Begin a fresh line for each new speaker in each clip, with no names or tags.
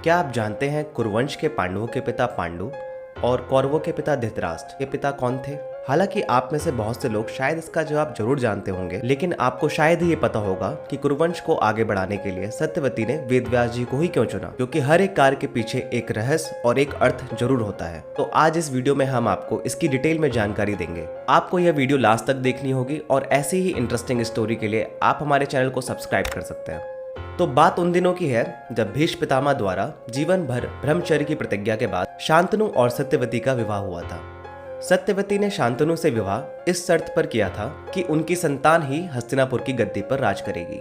क्या आप जानते हैं कुरुवंश के पांडवों के पिता पांडु और कौरवों के पिता धृतराष्ट्र के पिता कौन थे? हालांकि आप में से बहुत से लोग शायद इसका जवाब जरूर जानते होंगे, लेकिन आपको शायद ही ये पता होगा कि कुरुवंश को आगे बढ़ाने के लिए सत्यवती ने वेदव्यास जी को ही क्यों चुना, क्योंकि हर एक कार्य के पीछे एक रहस्य और एक अर्थ जरूर होता है। तो आज इस वीडियो में हम आपको इसकी डिटेल में जानकारी देंगे। आपको यह वीडियो लास्ट तक देखनी होगी और ऐसी ही इंटरेस्टिंग स्टोरी के लिए आप हमारे चैनल को सब्सक्राइब कर सकते हैं। तो बात उन दिनों की है जब भीष्म पितामह द्वारा जीवन भर ब्रह्मचर्य की प्रतिज्ञा के बाद शांतनु और सत्यवती का विवाह हुआ था। सत्यवती ने शांतनु से विवाह इस शर्त पर किया था कि उनकी संतान ही हस्तिनापुर की गद्दी पर राज करेगी।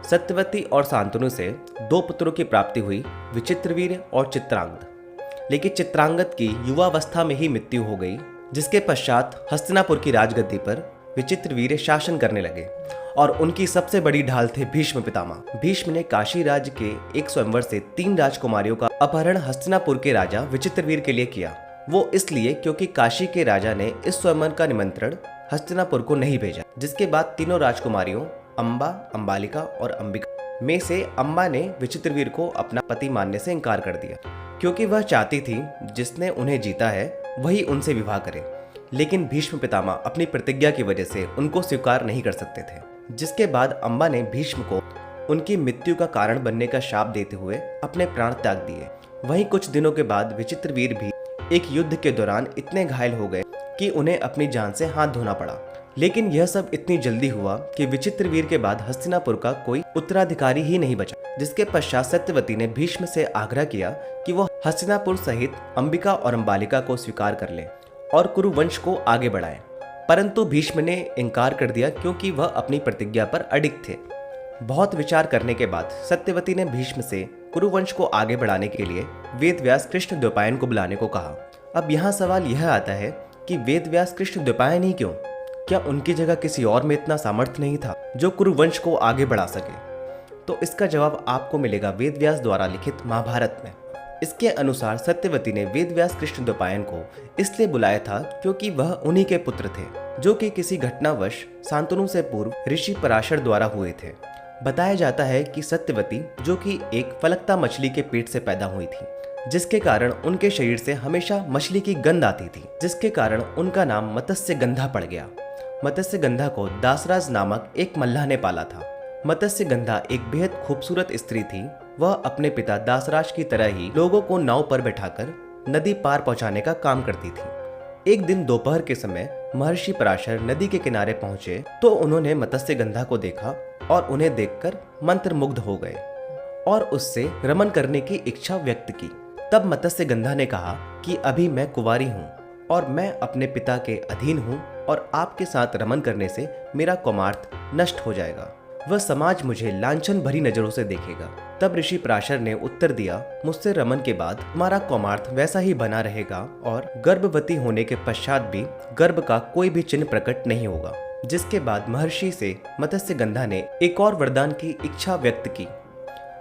सत्यवती और शांतनु से 2 पुत्रों की प्राप्ति हुई, विचित्रवीर्य और चित्रांगद। लेकिन चित्रांगद की युवावस्था में ही मृत्यु हो गई, जिसके पश्चात हस्तिनापुर की राजगद्दी पर विचित्रवीर्य शासन करने लगे और उनकी सबसे बड़ी ढाल थे भीष्म पितामह। भीष्म ने काशी राज्य के एक स्वयंवर से 3 राजकुमारियों का अपहरण हस्तिनापुर के राजा विचित्रवीर्य के लिए किया। वो इसलिए क्योंकि काशी के राजा ने इस स्वयंवर का निमंत्रण हस्तिनापुर को नहीं भेजा, जिसके बाद तीनों राजकुमारियों अम्बा, अम्बालिका और अंबिका में से अम्बा ने विचित्रवीर्य को अपना पति मानने से इनकार कर दिया, क्योंकि वह चाहती थी जिसने उन्हें जीता है वही उनसे विवाह करे। लेकिन भीष्म पितामह अपनी प्रतिज्ञा की वजह से उनको स्वीकार नहीं कर सकते थे, जिसके बाद अम्बा ने भीष्म को उनकी मृत्यु का कारण बनने का शाप देते हुए अपने प्राण त्याग दिए। वहीं कुछ दिनों के बाद विचित्रवीर्य भी एक युद्ध के दौरान इतने घायल हो गए कि उन्हें अपनी जान से हाथ धोना पड़ा। लेकिन यह सब इतनी जल्दी हुआ कि विचित्रवीर्य के बाद हस्तिनापुर का कोई उत्तराधिकारी ही नहीं बचा, जिसके पश्चात सत्यवती ने भीष्म से आग्रह किया कि वो हस्तिनापुर सहित अंबिका और अंबालिका को स्वीकार कर ले और कुरुवंश को आगे बढ़ाए। परंतु भीष्म ने इनकार कर दिया, क्योंकि वह अपनी प्रतिज्ञा पर अडिग थे। बहुत विचार करने के बाद सत्यवती ने भीष्म से कुरुवंश को आगे बढ़ाने के लिए वेदव्यास कृष्णद्वैपायन को बुलाने को कहा। अब यहाँ सवाल यह आता है कि वेदव्यास कृष्णद्वैपायन ही क्यों? क्या उनकी जगह किसी और में इतना सामर्थ्य नहीं था जो कुरुवंश को आगे बढ़ा सके? तो इसका जवाब आपको मिलेगा वेदव्यास द्वारा लिखित महाभारत में। इसके अनुसार सत्यवती ने वेदव्यास कृष्णद्वैपायन को इसलिए बुलाया था क्योंकि वह उन्हीं के पुत्र थे, जो कि किसी घटनावश शांतनु से पूर्व ऋषि पराशर द्वारा हुए थे। बताया जाता है कि सत्यवती, जो कि एक फलकता मछली के पेट से पैदा हुई थी, जिसके कारण उनके शरीर से हमेशा मछली की गंध आती थी, जिसके कारण उनका नाम मत्स्य गंधा पड़ गया। मत्स्य गंधा को दासराज नामक एक मल्लाह ने पाला था। मत्स्य गंधा एक बेहद खूबसूरत स्त्री थी। वह अपने पिता दासराज की तरह ही लोगों को नाव पर बैठाकर नदी पार पहुंचाने का काम करती थी। एक दिन दोपहर के समय महर्षि पराशर नदी के किनारे पहुंचे तो उन्होंने मत्स्य गंधा को देखा और उन्हें देखकर मंत्रमुग्ध हो गए और उससे रमन करने की इच्छा व्यक्त की। तब मत्स्य गंधा ने कहा कि अभी मैं कुंवारी हूँ और मैं अपने पिता के अधीन हूँ और आपके साथ रमन करने से मेरा कौमार्थ नष्ट हो जाएगा। वह समाज मुझे लांछन भरी नजरों से देखेगा। तब ऋषि पराशर ने उत्तर दिया, मुझसे रमन के बाद तुम्हारा कौमार्थ वैसा ही बना रहेगा और गर्भवती होने के पश्चात भी गर्भ का कोई भी चिन्ह प्रकट नहीं होगा। जिसके बाद महर्षि से मत्स्य गंधा ने एक और वरदान की इच्छा व्यक्त की।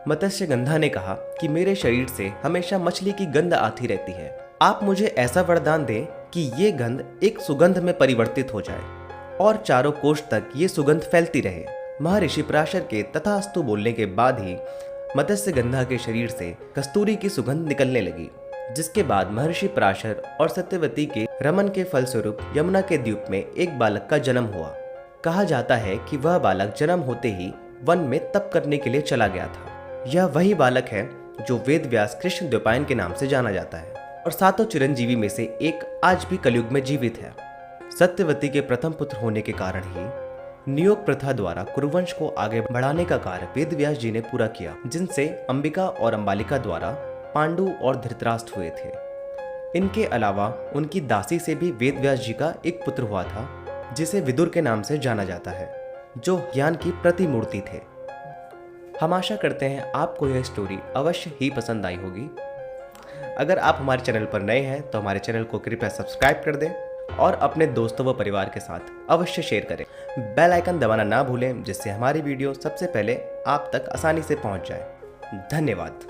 मत्स्य गंधा ने कहा कि मेरे शरीर से हमेशा मछली की गंध आती रहती है। आप मुझे ऐसा वरदान दें कि ये गंध एक सुगंध में परिवर्तित हो जाए और चारों कोष तक ये सुगंध फैलती रहे। महर्षि पराशर के तथास्तु बोलने के बाद ही मत्स्य गंधा के शरीर से कस्तूरी की सुगंध निकलने लगी, जिसके बाद महर्षि पराशर और सत्यवती के रमन के फलस्वरूप यमुना के द्वीप में एक बालक का जन्म हुआ। कहा जाता है कि वह बालक जन्म होते ही वन में तप करने के लिए चला गया था। यह वही बालक है जो वेदव्यास कृष्णद्वैपायन के नाम से जाना जाता है और 7 चिरंजीवी में से एक आज भी कलयुग में जीवित है। सत्यवती के प्रथम पुत्र होने के कारण ही नियोग प्रथा द्वारा कुरुवंश को आगे बढ़ाने का कार्य वेदव्यास जी ने पूरा किया, जिनसे अंबिका और अंबालिका द्वारा पांडु और धृतराष्ट्र हुए थे। इनके अलावा उनकी दासी से भी वेदव्यास जी का एक पुत्र हुआ था, जिसे विदुर के नाम से जाना जाता है, जो ज्ञान की प्रतिमूर्ति थे। हम आशा करते हैं आपको यह स्टोरी अवश्य ही पसंद आई होगी। अगर आप हमारे चैनल पर नए हैं तो हमारे चैनल को कृपया सब्सक्राइब कर दें और अपने दोस्तों व परिवार के साथ अवश्य शेयर करें। बेल आइकन दबाना ना भूलें, जिससे हमारी वीडियो सबसे पहले आप तक आसानी से पहुंच जाए। धन्यवाद।